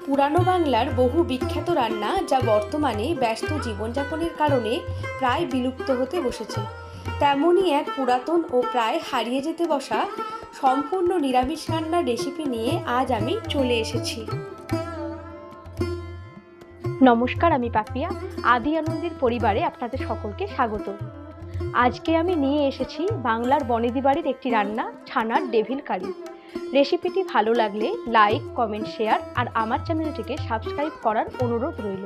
পুরানো বাংলার বহু বিখ্যাত রান্না যা বর্তমানে ব্যস্ত জীবনযাপনের কারণে প্রায় বিলুপ্ত হতে বসেছে, তেমনই এক পুরাতন ও প্রায় হারিয়ে যেতে বসা সম্পূর্ণ নিরামিষ রান্নার রেসিপি নিয়ে আজ আমি চলে এসেছি। নমস্কার, আমি পাপিয়া। আদি আনন্দের পরিবারে আপনাদের সকলকে স্বাগত। আজকে আমি নিয়ে এসেছি বাংলার বনেদি বাড়ির একটি রান্না, ছানার ডেভিল কারি। রেসিপিটি ভালো লাগলে লাইক, কমেন্ট, শেয়ার আর আমার চ্যানেলটিকে সাবস্ক্রাইব করার অনুরোধ রইল।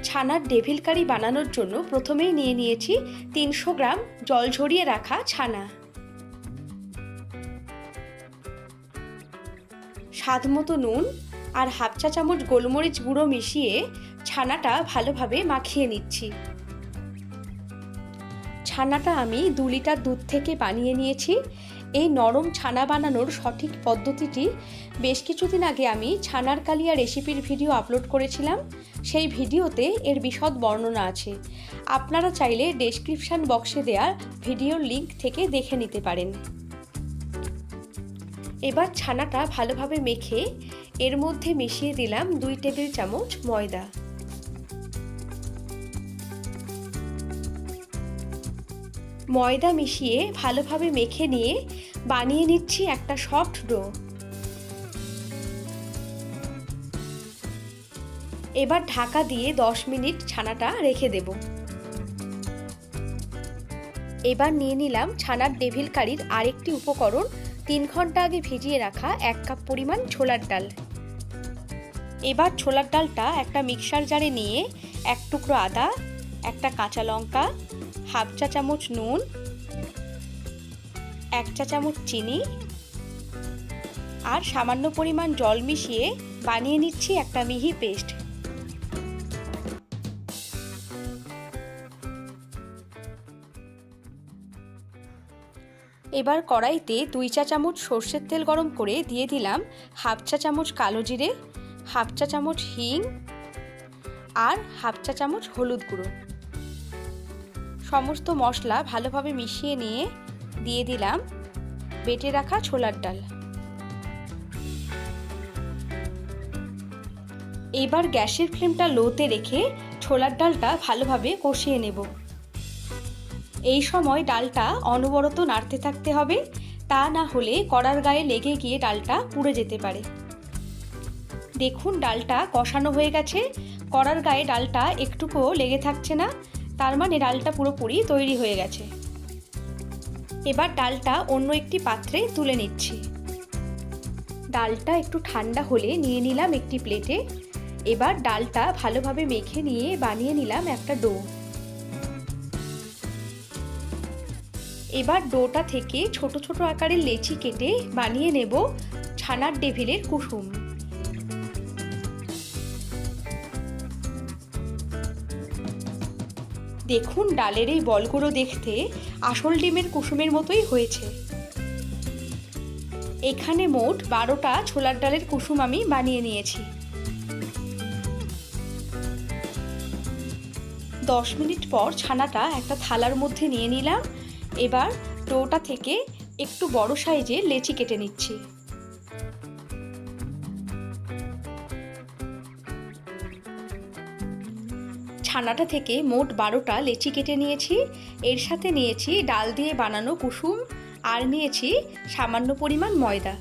ছানার ডেভিল কারি বানানোর জন্য প্রথমেই নিয়ে নিয়েছি 300 গ্রাম জল ঝরিয়ে রাখা ছানা, স্বাদ মতো নুন আর হাফ চা চামচ গোলমরিচ গুঁড়ো মিশিয়ে ছানাটা ভালোভাবে মাখিয়ে নিচ্ছি। ছানাটা আমি 2 লিটার দুধ থেকে বানিয়ে নিয়েছি। এই নরম ছানা বানানোর সঠিক পদ্ধতিটি বেশ কিছুদিন আগে আমি ছানার কালিয়া রেসিপির ভিডিও আপলোড করেছিলাম। সেই ভিডিওতে এর বিশদ বর্ণনা আছে, আপনারা চাইলে ডেসক্রিপশন বক্সে দেওয়া ভিডিওর লিংক থেকে দেখে নিতে পারেন। এবার ছানাটা ভালোভাবে মেখে এর মধ্যে মিশিয়ে দিলাম 2 টেবিল চামচ ময়দা। ময়দা মিশিয়ে ভালোভাবে মেখে নিয়ে বানিয়ে নিচ্ছি একটা সফট ডো। এবার ঢাকা দিয়ে 10 মিনিট ছানাটা রেখে দেব। এবার নিয়ে নিলাম ছানার ডেভিল কারির আরেকটি উপকরণ, 3 ঘন্টা আগে ভিজিয়ে রাখা 1 কাপ পরিমাণ ছোলার ডাল। এবার ছোলার ডালটা একটা মিক্সার জারে নিয়ে 1 টুকরো আদা, একটা কাঁচা লঙ্কা, হাফ চা চামচ নুন, 1 চা চামচ চিনি আর সামান্য পরিমাণ জল মিশিয়ে বানিয়ে নিচ্ছি একটা মিহি পেস্ট। এবার কড়াইতে 2 চা চামচ সর্ষের তেল গরম করে দিয়ে দিলাম হাফ চা চামচ কালো জিরে, হাফ চা চামচ হিং আর হাফ চা চামচ হলুদ গুঁড়ো। সমস্ত মশলা ভালোভাবে মিশিয়ে নিয়ে দিয়ে দিলাম বেটে রাখা ছোলার ডাল। এবার গ্যাসের ফ্লেমটা লোতে রেখে ছোলার ডালটা ভালোভাবে কষিয়ে নেব। এই সময় ডালটা অনবরত নাড়তে থাকতে হবে, তা না হলে কড়ার গায়ে লেগে গিয়ে ডালটা পুড়ে যেতে পারে। দেখুন ডালটা কষানো হয়ে গেছে, কড়ার গায়ে ডালটা একটুকুও লেগে থাকছে না, তার মানে ডালটা পুরোপুরি তৈরি হয়ে গেছে। এবার ডালটা অন্য একটি পাত্রে তুলে নিচ্ছি। ডালটা একটু ঠান্ডা হলে নিয়ে নিলাম একটি প্লেটে। এবার ডালটা ভালোভাবে মেখে নিয়ে বানিয়ে নিলাম একটা ডো। এবার ডোটা থেকে ছোট ছোট আকারের লেচি কেটে বানিয়ে নেব ছানার ডেভিলের কুসুম। দেখুন ডালের এই বলগুলো দেখতে আসল ডিমের কুসুমের মতোই হয়েছে। এখানে মোট 12টা ছোলার ডালের কুসুম আমি বানিয়ে নিয়েছি। 10 মিনিট পর ছানাটা একটা থালার মধ্যে নিয়ে নিলাম। এবার ডোটা থেকে একটু বড় সাইজের লেচি কেটে নিচ্ছি। ছানাটা থেকে মোট 12টা লেচি কেটে নিয়েছি। এর সাথে নিয়েছি ডাল দিয়ে বানানো কুসুম আর নিয়েছি সামান্য পরিমাণ ময়দা।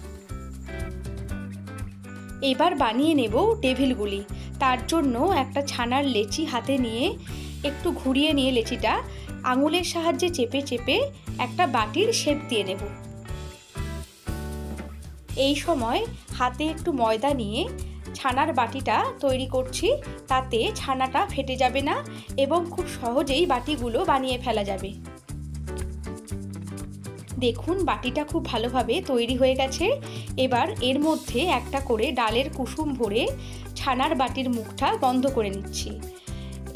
এবার বানিয়ে নেব ডেভিলগুলি। তার জন্য একটা ছানার লেচি হাতে নিয়ে একটু ঘুরিয়ে নিয়ে লেচিটা আঙুলের সাহায্যে চেপে চেপে একটা বাটির শেপ দিয়ে নেব। এই সময় হাতে একটু ময়দা নিয়ে ছানার বাটিটা তৈরি করছি, তাতে ছানাটা ফেটে যাবে না এবং খুব সহজেই বাটিগুলো বানিয়ে ফেলা যাবে। দেখুন বাটিটা খুব ভালোভাবে তৈরি হয়ে গেছে। এবার এর মধ্যে একটা করে ডালের কুসুম ভরে ছানার বাটির মুখটা বন্ধ করে নিচ্ছি।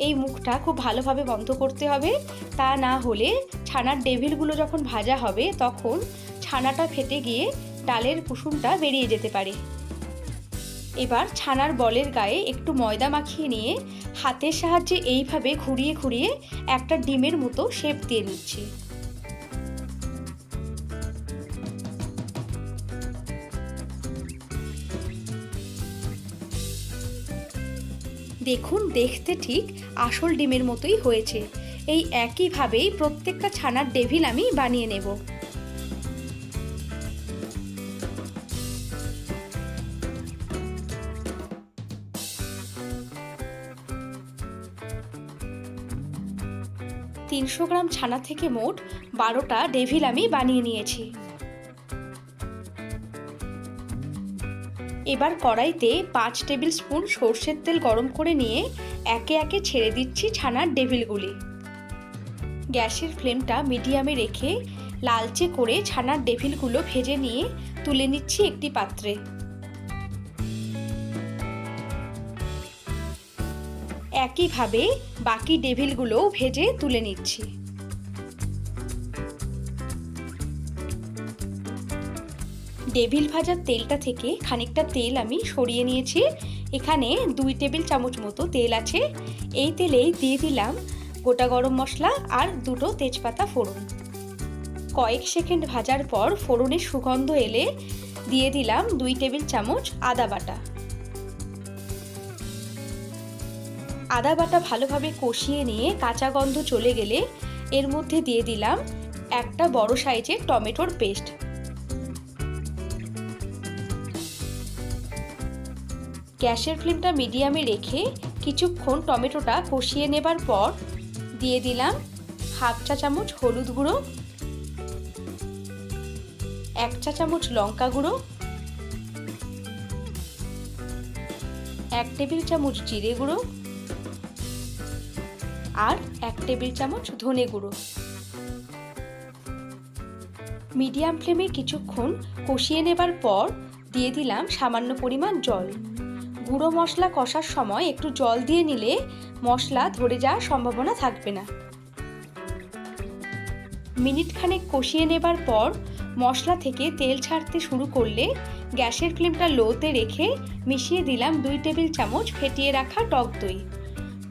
এই মুখটা খুব ভালোভাবে বন্ধ করতে হবে, তা না হলে ছানার ডেভিলগুলো যখন ভাজা হবে তখন ছানাটা ফেটে গিয়ে ডালের কুসুমটা বেরিয়ে যেতে পারে। এবার ছানার বলের গায়ে একটু ময়দা মাখিয়ে নিয়ে হাতের সাহায্যে এইভাবে ঘুরিয়ে ঘুরিয়ে একটা ডিমের মতো শেপ দিয়ে নিচ্ছি। দেখুন, দেখতে ঠিক আসল ডিমের মতোই হয়েছে। এই একইভাবেই প্রত্যেকটা ছানার ডেভিল আমি বানিয়ে নেব। তিনশো গ্রাম ছানা থেকে মোট 12টা ডেভিল আমি বানিয়ে নিয়েছি। এবার কড়াইতে 5 টেবিল স্পুন সর্ষের তেল গরম করে নিয়ে একে একে ছেড়ে দিচ্ছি ছানার ডেভিলগুলি। গ্যাসের ফ্লেমটা মিডিয়ামে রেখে লালচে করে ছানার ডেভিলগুলো ভেজে নিয়ে তুলে নিচ্ছি একটি পাত্রে। একইভাবে বাকি ডেভিলগুলোও ভেজে তুলে নিচ্ছি। ডেভিল ভাজার তেলটা থেকে খানিকটা তেল আমি সরিয়ে নিয়েছি। এখানে 2 টেবিল চামচ মতো তেল আছে। এই তেলেই দিয়ে দিলাম গোটা গরম মশলা আর 2টো তেজপাতা ফোড়ন। কয়েক সেকেন্ড ভাজার পর ফোড়নের সুগন্ধ এলে দিয়ে দিলাম 2 টেবিল চামচ আদা বাটা। আদা বাটা ভালোভাবে কষিয়ে নিয়ে কাঁচা গন্ধ চলে গেলে এর মধ্যে দিয়ে দিলাম একটা বড় সাইজের টমেটোর পেস্ট। গ্যাসের ফ্লেমটা মিডিয়ামে রেখে কিছুক্ষণ টমেটোটা কষিয়ে নেবার পর দিয়ে দিলাম হাফ চা চামচ হলুদ গুঁড়ো, 1 চা চামচ লঙ্কা গুঁড়ো, 1 টেবিল চামচ জিরে গুঁড়ো আর 1 টেবিল চামচ ধনে গুঁড়ো। মিডিয়াম ফ্লেমে কিছুক্ষণ কষিয়ে নেবার পর দিয়ে দিলাম সামান্য পরিমাণ জল। গুঁড়ো মশলা কষার সময় একটু জল দিয়ে নিলে মশলা ধরে যাওয়ার সম্ভাবনা থাকবে না। মিনিট খানেক কষিয়ে নেবার পর মশলা থেকে তেল ছাড়তে শুরু করলে গ্যাসের ফ্লেমটা লোতে রেখে মিশিয়ে দিলাম 2 টেবিল চামচ ফেটিয়ে রাখা টক দই।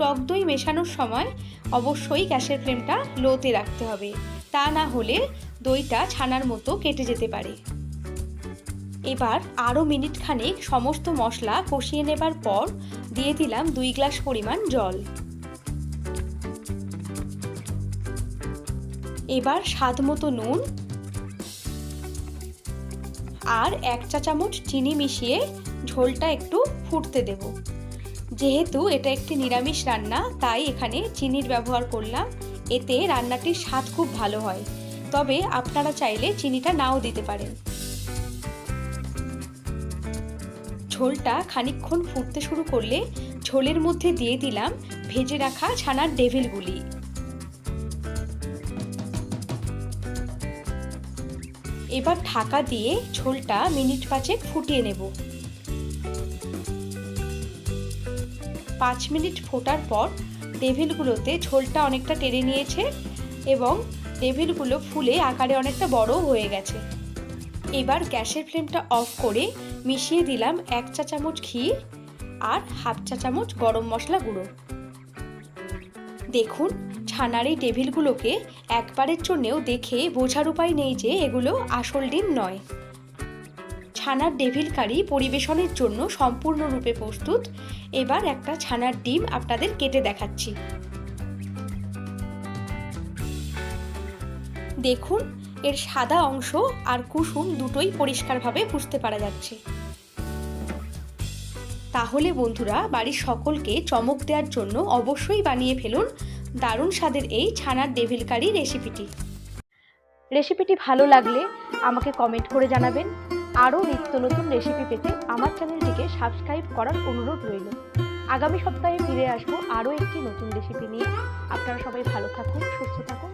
টক দই মেশানোর সময় অবশ্যই গ্যাসের ফ্লেমটা লোতে রাখতে হবে, তা না হলে দইটা ছানার মতো কেটে যেতে পারে। এবার আরও মিনিট খানেক সমস্ত মশলা কষিয়ে নেবার পর দিয়ে দিলাম 2 গ্লাস পরিমাণ জল। এবার স্বাদ মতো নুন আর 1 চা চামচ চিনি মিশিয়ে ঝোলটা একটু ফুটতে দেব। যেহেতু এটা একটি নিরামিষ রান্না তাই এখানে চিনির ব্যবহার করলাম, এতে রান্নাটির স্বাদ খুব ভালো হয়। তবে আপনারা চাইলে চিনিটা নাও দিতে পারেন। ঝোলটা খানিকক্ষণ ফুটতে শুরু করলে ঝোলের মধ্যে দিয়ে দিলাম ভেজে রাখা ছানার ডেভিলগুলি। এবার ঢাকা দিয়ে ঝোলটা মিনিট 5 ফুটিয়ে নেব। 5 মিনিট ফোটার পর ডেভিলগুলোতে ঝোলটা অনেকটা টেনে নিয়েছে এবং ডেভিলগুলো ফুলে আকারে অনেকটা বড় হয়ে গেছে। এবার গ্যাসের ফ্লেমটা অফ করে মিশিয়ে দিলাম 1 চা চামচ ঘি আর হাফ চা চামচ গরম মশলা গুঁড়ো। দেখুন, ছানার এই ডেভিলগুলোকে একবারের জন্যেও দেখে বোঝার উপায় নেই যে এগুলো আসল ডিম নয়। ছানার ডেভিল কারি পরিবেশনের জন্য সম্পূর্ণরূপে প্রস্তুত। এবার একটা ছানার ডিম আপনাদের কেটে দেখাচ্ছি। দেখুন, এর সাদা অংশ আর কুসুম দুটোই পরিষ্কারভাবে বুঝতে পারা যাচ্ছে। তাহলে বন্ধুরা, বাড়ির সকলকে চমক দেওয়ার জন্য অবশ্যই বানিয়ে ফেলুন দারুণ স্বাদের এই ছানার ডেভিল কারি রেসিপিটি। রেসিপিটি ভালো লাগলে আমাকে কমেন্ট করে জানাবেন। আরও নিত্য নতুন রেসিপি পেতে আমার চ্যানেলটিকে সাবস্ক্রাইব করার অনুরোধ রইল। আগামী সপ্তাহে ফিরে আসবো আরও একটি নতুন রেসিপি নিয়ে। আপনারা সবাই ভালো থাকুন, সুস্থ থাকুন।